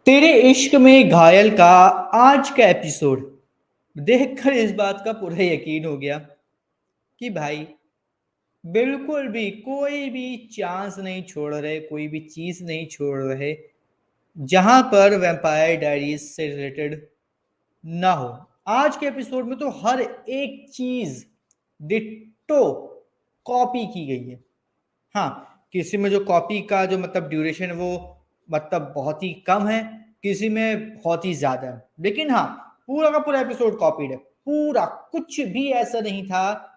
तेरे इश्क में घायल का आज का एपिसोड देखकर इस बात का पूरा यकीन हो गया कि भाई बिल्कुल भी कोई भी चांस नहीं छोड़ रहे, कोई भी चीज नहीं छोड़ रहे जहां पर वैम्पायर डायरीज से रिलेटेड ना हो। आज के एपिसोड में तो हर एक चीज डिट्टो कॉपी की गई है। हाँ, किसी में जो कॉपी का जो मतलब ड्यूरेशन है वो मतलब बहुत ही कम है, किसी में बहुत ही ज्यादा है, लेकिन हाँ, पूरा का पूरा एपिसोड कॉपीड है। पूरा कुछ भी ऐसा नहीं था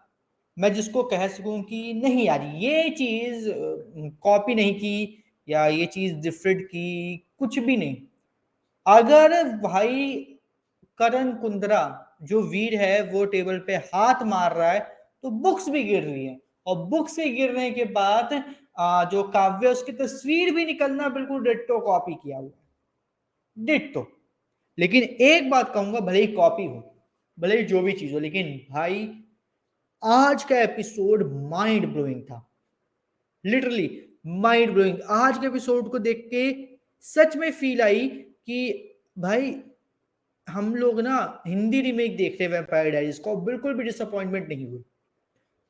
मैं जिसको कह सकूं कि नहीं यार ये चीज कॉपी नहीं की या ये चीज डिफरेंट की, कुछ भी नहीं। अगर भाई करण कुंद्रा जो वीर है वो टेबल पे हाथ मार रहा है तो बुक्स भी गिर रही है, और बुक्स के गिरने के बाद जो काव्य उसकी तस्वीर भी निकलना बिल्कुल डिट्टो कॉपी किया हुआ है, डिट्टो। लेकिन एक बात कहूंगा, भले ही कॉपी हो, भले ही जो भी चीज हो, लेकिन भाई आज का एपिसोड माइंड ब्लोइंग था। Literally mind blowing. आज के एपिसोड को देख के सच में फील आई कि भाई हम लोग ना हिंदी रीमेक देख रहे हैं वैम्पायर डायरीज को, बिल्कुल भी डिसअपॉइंटमेंट नहीं हुई।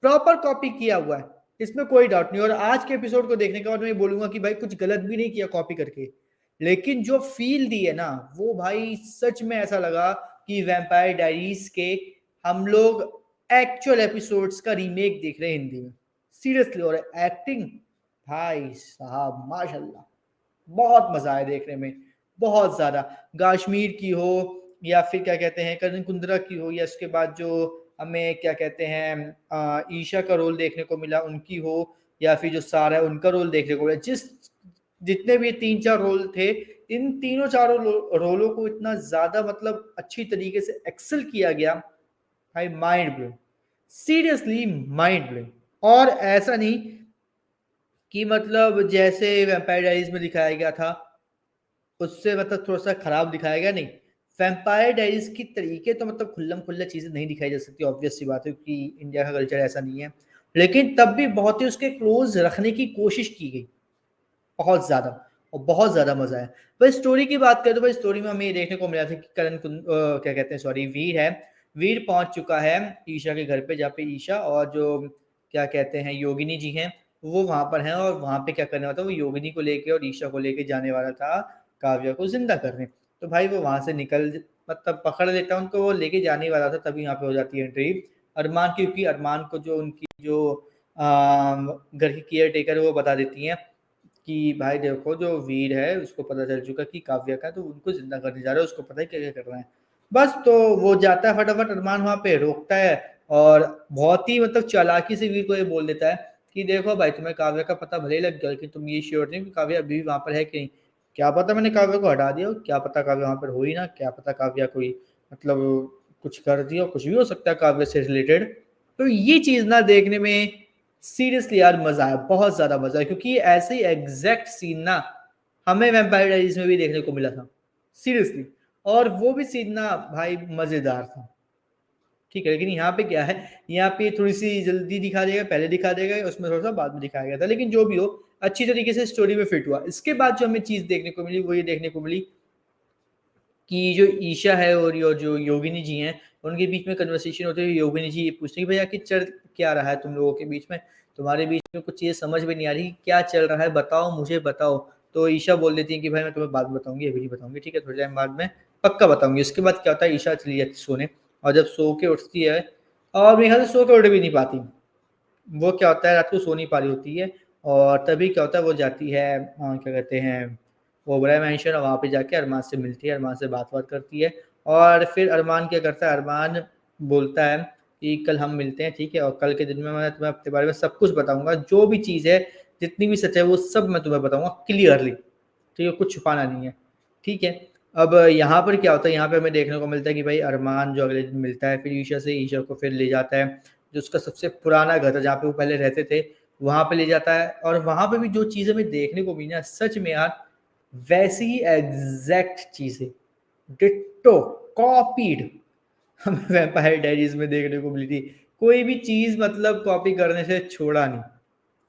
प्रॉपर कॉपी किया हुआ है, इसमें कोई डाउट नहीं। और आज के एपिसोड को देखने के बाद मैं बोलूंगा कि भाई कुछ गलत भी नहीं किया कॉपी करके, लेकिन जो फील दी है ना वो भाई सच में ऐसा लगा कि वैम्पायर डायरीज के हम लोग एक्चुअल एपिसोड्स का रीमेक देख रहे हैं हिंदी में, सीरियसली। और एक्टिंग भाई साहब माशाल्लाह, बहुत मजा आया देखने में, बहुत ज्यादा। कश्मीर की हो या फिर क्या कहते हैं करण कुंद्रा की हो, या उसके बाद जो हमें क्या कहते हैं ईशा का रोल देखने को मिला उनकी हो, या फिर जो सारा है उनका रोल देखने को मिला, जितने भी तीन चार रोल थे, इन तीनों चारों रोलों को इतना ज्यादा मतलब अच्छी तरीके से एक्सेल किया गया भाई, mind blowing, seriously mind blowing. और ऐसा नहीं कि मतलब जैसे वैम्पायर डायरीज में दिखाया गया था उससे मतलब थोड़ा सा खराब दिखाया गया, नहीं। वैम्पायर डायरीज की तरीके तो मतलब खुल्लम खुल्ला चीजें नहीं दिखाई जा सकती, ऑब्वियस सी बात है कि इंडिया का कल्चर ऐसा नहीं है, लेकिन तब भी बहुत ही उसके क्लोज रखने की कोशिश की गई, बहुत ज्यादा। और बहुत ज्यादा मजा है। भाई स्टोरी की बात करें तो भाई स्टोरी में हमें ये देखने को मिला था कि क्या कहते हैं, सॉरी, वीर है। वीर पहुंच चुका है ईशा के घर पे, जहाँ पे ईशा और जो क्या कहते हैं योगिनी जी हैं वो वहां पर हैं, और वहां पे क्या करने वाला था, वो योगिनी को लेके और ईशा को लेके जाने वाला था काव्या को जिंदा करने। तो भाई वो वहां से निकल मतलब पकड़ लेता है उनको, वो लेके जाने वाला था, तभी यहाँ पे हो जाती है एंट्री अरमान की, क्योंकि अरमान को जो उनकी जो घर की केयर टेकर है वो बता देती हैं कि भाई देखो जो वीर है उसको पता चल चुका कि काव्या का, तो उनको जिंदा करने जा रहा है, उसको पता है क्या क्या कर रहा है। बस तो वो जाता है फटाफट, अरमान वहां पे रोकता है, और बहुत ही मतलब चालाकी से वीर को ये बोल देता है कि देखो भाई तुम्हें काव्या का पता भले ही लग गया, लेकिन तुम ये श्योर नहीं कि काव्या अभी भी वहां पर है कि नहीं। क्या पता मैंने काव्या को हटा दिया हो, क्या पता काव्या वहां पर हो ही ना, क्या पता काव्या कोई मतलब कुछ कर दिया हो, कुछ भी हो सकता है काव्या से रिलेटेड। तो ये चीज ना देखने में सीरियसली यार मजा आया, बहुत ज्यादा मजा आया, क्योंकि ऐसे ही एग्जैक्ट सीन ना हमें वैम्पायर डायरीज में भी देखने को मिला था, सीरियसली। और वो भी सीन ना भाई मजेदार था, ठीक है। लेकिन यहाँ पे क्या है, यहाँ पे थोड़ी सी जल्दी दिखा देगा, पहले दिखा देगा, उसमें थोड़ा सा बाद में दिखाया गया था, लेकिन जो भी हो अच्छी तरीके से स्टोरी में फिट हुआ। इसके बाद जो हमें चीज देखने को मिली वो ये देखने को मिली कि जो ईशा है और जो योगिनी जी हैं उनके बीच में कन्वर्सेशन होती है। योगिनी जी ये पूछती है भैया कि चल क्या रहा है तुम लोगों के बीच में, तुम्हारे बीच में कुछ चीज़ें समझ में नहीं आ रही, क्या चल रहा है बताओ, मुझे बताओ। तो ईशा बोल देती है कि भाई मैं तुम्हें बाद में बताऊंगी, अभी नहीं बताऊंगी, ठीक है, थोड़ी टाइम बाद में पक्का बताऊंगी। इसके बाद क्या होता है, ईशा चली जाती सोने, और जब सो के उठती है, और मेरे ख्याल से सो के उठ भी नहीं पाती, वो क्या होता है रात को सो नहीं पा रही होती है, और तभी क्या होता है वो जाती है क्या कहते हैं ओबराय मैंशन, और वहाँ पे जाके अरमान से मिलती है, अरमान से बात करती है। और फिर अरमान क्या करता है, अरमान बोलता है कि कल हम मिलते हैं, ठीक है, और कल के दिन में मैं तुम्हें अपने बारे में सब कुछ बताऊंगा, जो भी चीज़ है, जितनी भी सच है वो सब मैं तुम्हें बताऊंगा क्लियरली, ठीक है, कुछ छुपाना नहीं है, ठीक है। अब यहाँ पर क्या होता है, यहाँ पे हमें देखने को मिलता है कि भाई अरमान जो अगले दिन मिलता है फिर ईशा से, ईशा को फिर ले जाता है जो उसका सबसे पुराना घर था जहाँ पे वो पहले रहते थे, वहां पे ले जाता है। और वहां पे भी जो चीज़ हमें देखने को मिली ना सच में यार वैसी ही एग्जैक्ट चीजें, डिट्टो कॉपीड हमें वैम्पायर डायरीज में देखने को मिली थी। कोई भी चीज मतलब कॉपी करने से छोड़ा नहीं,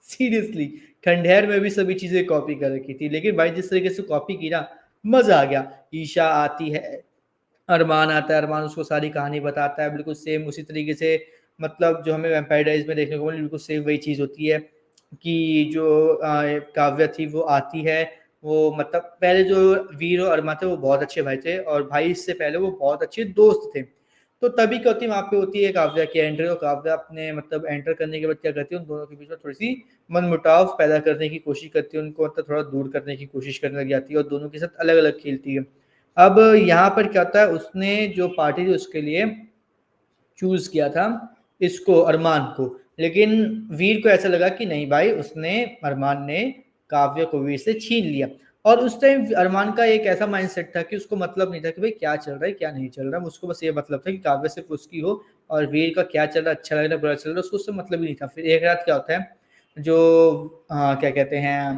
सीरियसली। खंडेर में भी सभी चीजें कॉपी कर रखी थी, लेकिन भाई जिस तरीके से कॉपी की ना मज़ा आ गया। ईशा आती है, अरमान आता है, अरमान उसको सारी कहानी बताता है, बिल्कुल सेम उसी तरीके से मतलब जो हमें वैम्पायर डायरीज़ में देखने को मिली, बिल्कुल सेम वही चीज़ होती है कि जो काव्या थी वो आती है, वो मतलब पहले जो वीर और अरमान थे वो बहुत अच्छे भाई थे और भाई इससे पहले वो बहुत अच्छे दोस्त थे। तो तभी क्या होती है वहाँ पे होती है काव्या की एंट्री और काव्या अपने मतलब एंटर करने के बाद क्या करती है, उन दोनों के बीच में थोड़ी-सी मनमुटाव पैदा करने की कोशिश करती है, उनको मतलब थोड़ा दूर करने की कोशिश करने लग जाती है और दोनों के साथ अलग-अलग खेलती है। अब यहाँ पर क्या होता है उसने जो पार्टी थी उसके लिए चूज़ किया था इसको अरमान को, लेकिन वीर को ऐसा लगा कि नहीं भाई उसने अरमान ने काव्य को वीर से छीन लिया और उस टाइम अरमान का एक ऐसा माइंडसेट था कि उसको मतलब नहीं था कि भाई क्या चल रहा है क्या नहीं चल रहा है, उसको बस ये मतलब था कि काव्य सिर्फ उसकी हो और वीर का क्या चल रहा है अच्छा लग रहा है बुरा चल रहा है उसको उससे मतलब ही नहीं था। फिर एक रात क्या होता है जो क्या कहते हैं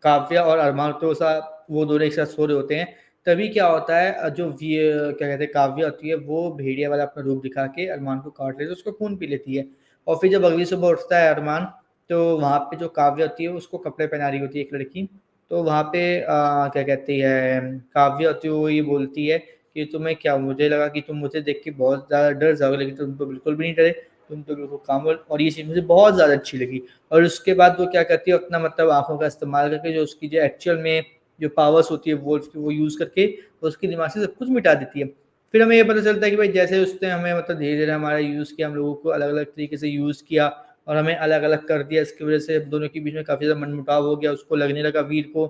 काव्या और अरमान तो सा वो दोनों एक साथ सो रहे होते हैं, तभी क्या होता है जो क्या कहते हैं काव्या होती है वो भेड़िया वाला अपना रूप दिखा के अरमान को काट लेती है, उसका खून पी लेती है और फिर जब अगली सुबह उठता है अरमान तो वहाँ पे जो काव्या होती है उसको कपड़े पहना रही होती है एक लड़की, तो वहाँ पे क्या कहती है काव्या होती है वो ये बोलती है कि तुम्हें क्या मुझे लगा कि तुम मुझे देख के बहुत ज़्यादा डर जाओगे लेकिन तुम तो बिल्कुल भी नहीं डरे, तुम तो बिल्कुल काम और ये चीज़ मुझे बहुत ज़्यादा अच्छी लगी। और उसके बाद वो क्या करती है अपना मतलब आँखों का इस्तेमाल करके जो उसकी जो एक्चुअल में जो पावर्स होती है वुल्फ की वो यूज़ करके उसके दिमाग से सब कुछ मिटा देती है। फिर हमें ये पता चलता है कि भाई जैसे उसने हमें मतलब धीरे-धीरे हमारा यूज़ किया, हम लोगों को अलग-अलग तरीके से यूज़ किया और हमें अलग-अलग कर दिया। इसकी वज़ह से दोनों के बीच में काफ़ी ज़्यादा मनमुटाव हो गया। उसको लगने लगा वीर को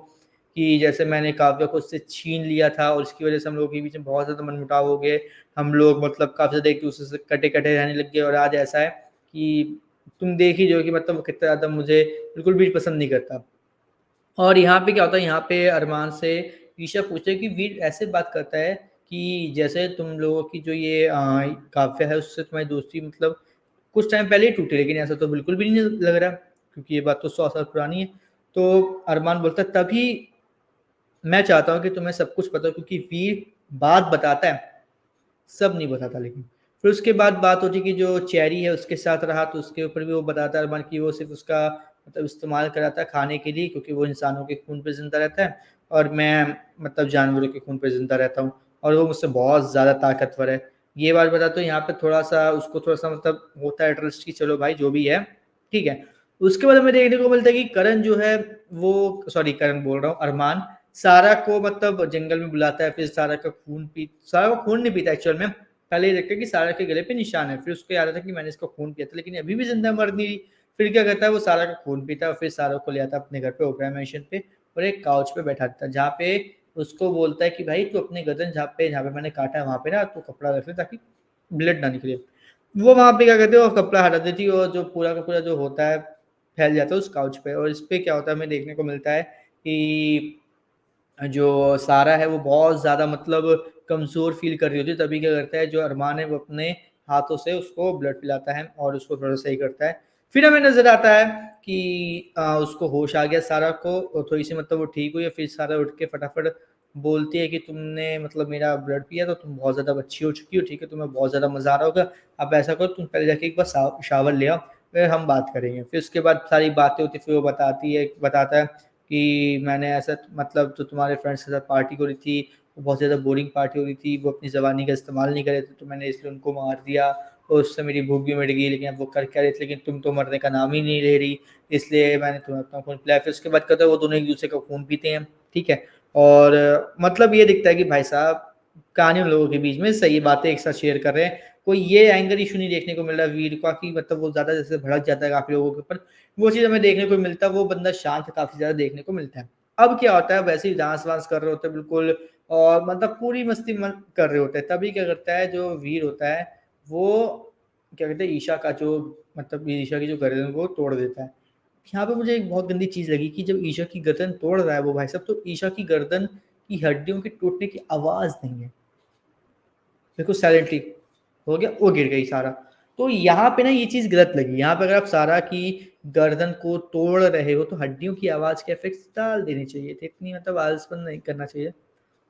कि जैसे मैंने काव्या को उससे छीन लिया था और इसकी वज़ह से हम लोगों के बीच में बहुत ज़्यादा मनमुटाव हो गए। हम लोग मतलब काफ़ी ज़्यादा एक-दूसरे से कटे-कटे रहने लग गए और आज ऐसा है कि तुम देख ही रहे हो कि मतलब वो कितना ज़्यादा मुझे बिल्कुल भी पसंद नहीं करता। और यहाँ पे क्या होता है, यहाँ पे अरमान से ईशा पूछता है कि वीर ऐसे बात करता है कि जैसे तुम लोगों की जो ये काफ़िया है उससे तुम्हारी दोस्ती मतलब कुछ टाइम पहले ही टूटी, लेकिन ऐसा तो बिल्कुल भी नहीं लग रहा क्योंकि ये बात तो 100 साल पुरानी है। तो अरमान बोलता है तभी मैं चाहता हूँ कि तुम्हें सब कुछ पता हो क्योंकि वीर बात बताता है, सब नहीं बताता लेकिन। फिर उसके बाद बात होती है कि जो चेरी है उसके साथ रहा तो उसके ऊपर भी वो बताता है अरमान कि वो सिर्फ़ उसका मतलब इस्तेमाल कर रहा था खाने के लिए क्योंकि वो इंसानों के खून पे ज़िंदा रहता है और मैं मतलब जानवरों के खून पे ज़िंदा रहता हूँ और वो मुझसे बहुत ज़्यादा ताकतवर है। ये बात बताते हुए यहाँ पे थोड़ा-सा उसको थोड़ा-सा मतलब होता है ट्रस्ट कि चलो भाई जो भी है, ठीक है। उसके बाद हमें देखने को मिलता है कि करण जो है वो सॉरी करण बोल रहा हूँ अरमान सारा को मतलब जंगल में बुलाता है, फिर सारा का खून नहीं पीता एक्चुअल में, पहले ये देखता है कि सारा के गले पे निशान है, फिर उसको याद आता है कि मैंने इसका खून पिया था, लेकिन ये अभी भी ज़िंदा मर नहीं रही। फिर क्या करता है वो सारा का खून पीता है और फिर सारा को ले आता है अपने घर पे ओपेरा मैंशन पे और एक काउच पे बैठा देता है, जहाँ पे उसको बोलता है कि भाई तू अपनी गर्दन जहाँ पे मैंने काटा है वहाँ पे ना तू कपड़ा रख ले ताकि ब्लड ना निकले। वो वहाँ पे क्या करते हैं वो कपड़ा हटा देती है और जो पूरा का पूरा जो होता है, फैल जाता है उस काउच पे और इसपे क्या होता है हमें देखने को मिलता है कि जो सारा है वो बहुत ज़्यादा मतलब कमज़ोर फ़ील कर रही होती है, तभी क्या करता है जो अरमान है वो अपने हाथों से उसको ब्लड पिलाता है और उसको थोड़ा सही करता है। फिर हमें नज़र आता है कि उसको होश आ गया सारा को और थोड़ी-सी मतलब वो ठीक हुई है, फिर सारा उठ के फटाफट बोलती है कि तुमने मतलब मेरा ब्लड पिया तो तुम बहुत ज़्यादा अच्छी हो चुकी हो, ठीक है? तुम्हें बहुत ज़्यादा मज़ा आ रहा होगा। अब ऐसा करो तुम पहले जाके एक बार शावर ले आओ, फिर हम बात करेंगे। फिर उसके बाद सारी बातें होती हैं, फिर वो बताता है कि मैंने ऐसा मतलब जो तुम्हारे फ्रेंड्स के साथ पार्टी हो रही थी, वो बहुत ज़्यादा बोरिंग पार्टी हो रही थी, वो अपनी ज़बानी का इस्तेमाल नहीं कर रहे थे, तो मैंने इसलिए उनको मार दिया और उससे मेरी भूख भी मिट गई, लेकिन अब वो कर क्या रही थी, लेकिन तुम तो मरने का नाम ही नहीं ले रही, इसलिए मैंने तुम्हें अपना खून पिलाया। फिर उसके बाद क्या होता है, वो दोनों एक-दूसरे का खून पीते हैं, ठीक है? और मतलब ये दिखता है कि भाई साहब, कहानी उन लोगों के बीच में सही बातें एक साथ शेयर कर रहे हैं। कोई ये एंगर इश्यू नहीं देखने को मिल रहा वीर का कि मतलब वो ज़्यादा जैसे भड़क जाता है काफ़ी लोगों के ऊपर, वो चीज़ हमें देखने को मिलता है, वो बंदा शांत काफ़ी ज़्यादा देखने को मिलता है। अब क्या होता है वैसे ही डांस-वांस कर रहे होते हैं बिल्कुल और मतलब पूरी मस्ती कर रहे होते हैं, तभी क्या करता है जो वीर होता है, वो क्या कहते हैं ईशा का जो मतलब ईशा की जो गर्दन है वो तोड़ देता है। यहाँ पे मुझे एक बहुत गंदी चीज़ लगी कि जब ईशा की गर्दन तोड़ रहा है वो भाई साहब, तो ईशा की गर्दन की हड्डियों के टूटने की आवाज़ नहीं है। बिल्कुल साइलेंटली हो गया, वो गिर गई सारा। तो यहाँ पे ना ये चीज़ गलत लगी। यहाँ पे अगर आप सारा की गर्दन को तोड़ रहे हो तो हड्डियों की आवाज़ के इफ़ेक्ट्स डाल देने चाहिए थे। इतनी मतलब आलसपन नहीं करना चाहिए।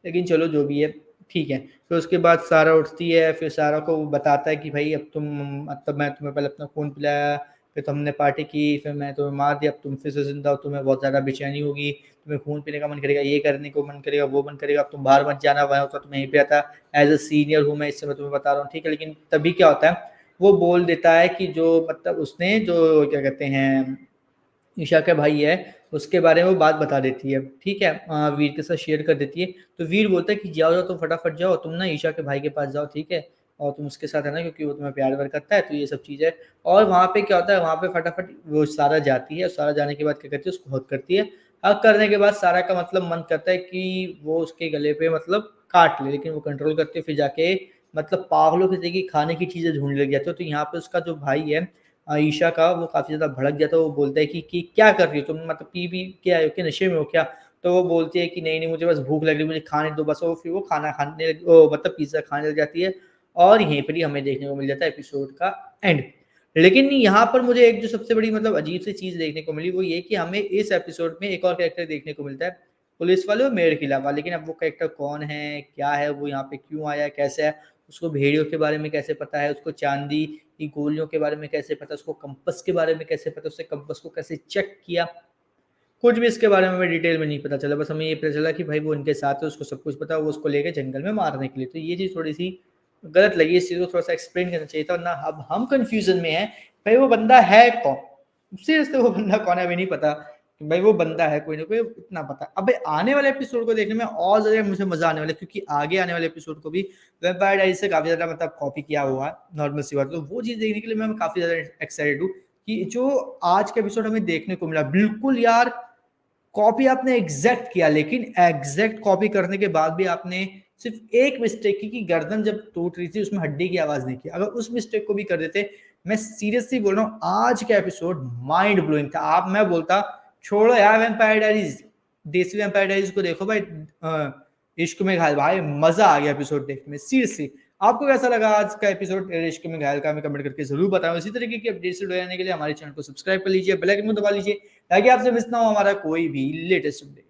लेकिन चलो जो भी है, ठीक है। फिर उसके बाद सारा उठती है, फिर सारा को वो बताता है कि भई अब तुम मतलब मैं तुम्हें पहले अपना खून पिलाया, फिर तो हमने पार्टी की, फिर मैंने तुम्हें मार दिया, अब तुम फिर से ज़िंदा हो, तुम्हें बहुत ज़्यादा बेचैनी होगी, तुम्हें खून पीने का मन करेगा, ये करने को मन करेगा, वो मन करेगा, अब तुम बाहर मत जाना, वहाँ होता तो मैं यहीं पे आता, एज़ अ सीनियर हूँ मैं, इस समय तुम्हें बता रहा हूँ, ठीक है। लेकिन तभी क्या होता है, वो बोल देता है कि जो मतलब उसने जो क्या कहते हैं ईशा का भाई है, उसके बारे में वो बात बता देती है, ठीक है? वीर के साथ शेयर कर देती है, तो वीर बोलता है कि जाओ, जाओ तुम फटाफट जाओ, तुम ना ईशा के भाई के पास जाओ, ठीक है? और तुम उसके साथ है ना क्योंकि वो तुम्हें प्यार-व्यार करता है, तो ये सब चीज़ है। और वहाँ पे क्या होता है, वहाँ पे फटाफट वो सारा जाती है, सारा जाने के बाद क्या करती है, उसको हग करती है। हग करने के बाद सारा का मतलब मन करता है कि वो उसके गले पे मतलब काट ले, लेकिन वो कंट्रोल करती है, फिर जाके मतलब पागलों की तरीके खाने की चीज़ें ढूँढने लग जाती है। तो यहाँ पे उसका जो भाई है ईशा का, वो काफ़ी ज़्यादा भड़क जाता है, वो बोलता है कि क्या कर रही हो तुम, मतलब पी के आए हो क्या, नशे में हो क्या? तो वो बोलती है कि नहीं, नहीं मुझे बस भूख लग रही है, मुझे खाने दो बस। और फिर वो खाना खाने लग ओ मतलब पिज़्ज़ा खाने लग जाती है और यहीं पर ही हमें देखने को मिल जाता है एपिसोड का एंड। लेकिन यहाँ पर मुझे एक जो सबसे बड़ी मतलब अजीब-सी चीज़ देखने को मिली, वो ये कि हमें इस एपिसोड में एक और कैरेक्टर देखने को मिलता है, पुलिस वाले और मेड के अलावा। लेकिन अब वो कैरेक्टर कौन है, क्या है, वो यहाँ पे क्यों आया, कैसे है, उसको भेड़ियों के बारे में कैसे पता है, उसको चांदी की गोलियों के बारे में कैसे पता, उसको कंपास के बारे में कैसे पता, उसने कंपास को कैसे चेक किया, कुछ भी इसके बारे में हमें डिटेल में नहीं पता चला। बस हमें ये पता चला कि भाई वो इनके साथ है, उसको सब कुछ पता है, वो उसको लेके जंगल में मारने के लिए। तो ये चीज़ थोड़ी-सी गलत लगी, इस चीज़ को थोड़ा-सा एक्सप्लेन करना चाहिए था, वरना अब हम कन्फ्यूज़न में हैं, भाई वो बंदा है कौन? सीरियसली वो बंदा कौन है, हमें नहीं पता। कि भाई वो बंदा है कोई ना कोई, इतना पता है। अबे आने वाले एपिसोड को देखने में और ज़्यादा मुझे मज़ा आने वाला है, क्योंकि आगे आने वाले एपिसोड को भी वैम्पायर डायरीज़ से काफ़ी ज़्यादा मतलब कॉपी किया हुआ है, नॉर्मल सी बात है। तो वो चीज़ देखने के लिए मैं काफ़ी ज़्यादा एक्साइटेड हूँ कि जो आज का एपिसोड हमें देखने को मिला, बिल्कुल यार कॉपी आपने एग्जैक्ट किया, लेकिन एग्जैक्ट कॉपी करने के बाद भी आपने सिर्फ एक मिस्टेक की कि गर्दन जब टूट रही थी उसमें हड्डी की आवाज नहीं की। अगर उस मिस्टेक को भी कर देते, मैं सीरियसली बोल रहा हूँ, आज का एपिसोड माइंड ब्लोइंग था। आप मैं बोलता छोड़ो यार वैम्पायर डायरीज, देसी वैम्पायर डायरीज को देखो भाई, इश्क में घायल, भाई मजा आ गया एपिसोड देखने में सीरियसली। आपको कैसा लगा आज का एपिसोड इश्क में घायल का, हमें कमेंट करके जरूर बताओ। इसी तरीके की अपडेट्स रहने के लिए हमारे चैनल को सब्सक्राइब कर लीजिए, बेल आइकन को दबा लीजिए, ताकि आपसे मिस ना हो हमारा कोई भी लेटेस्ट अपडेट।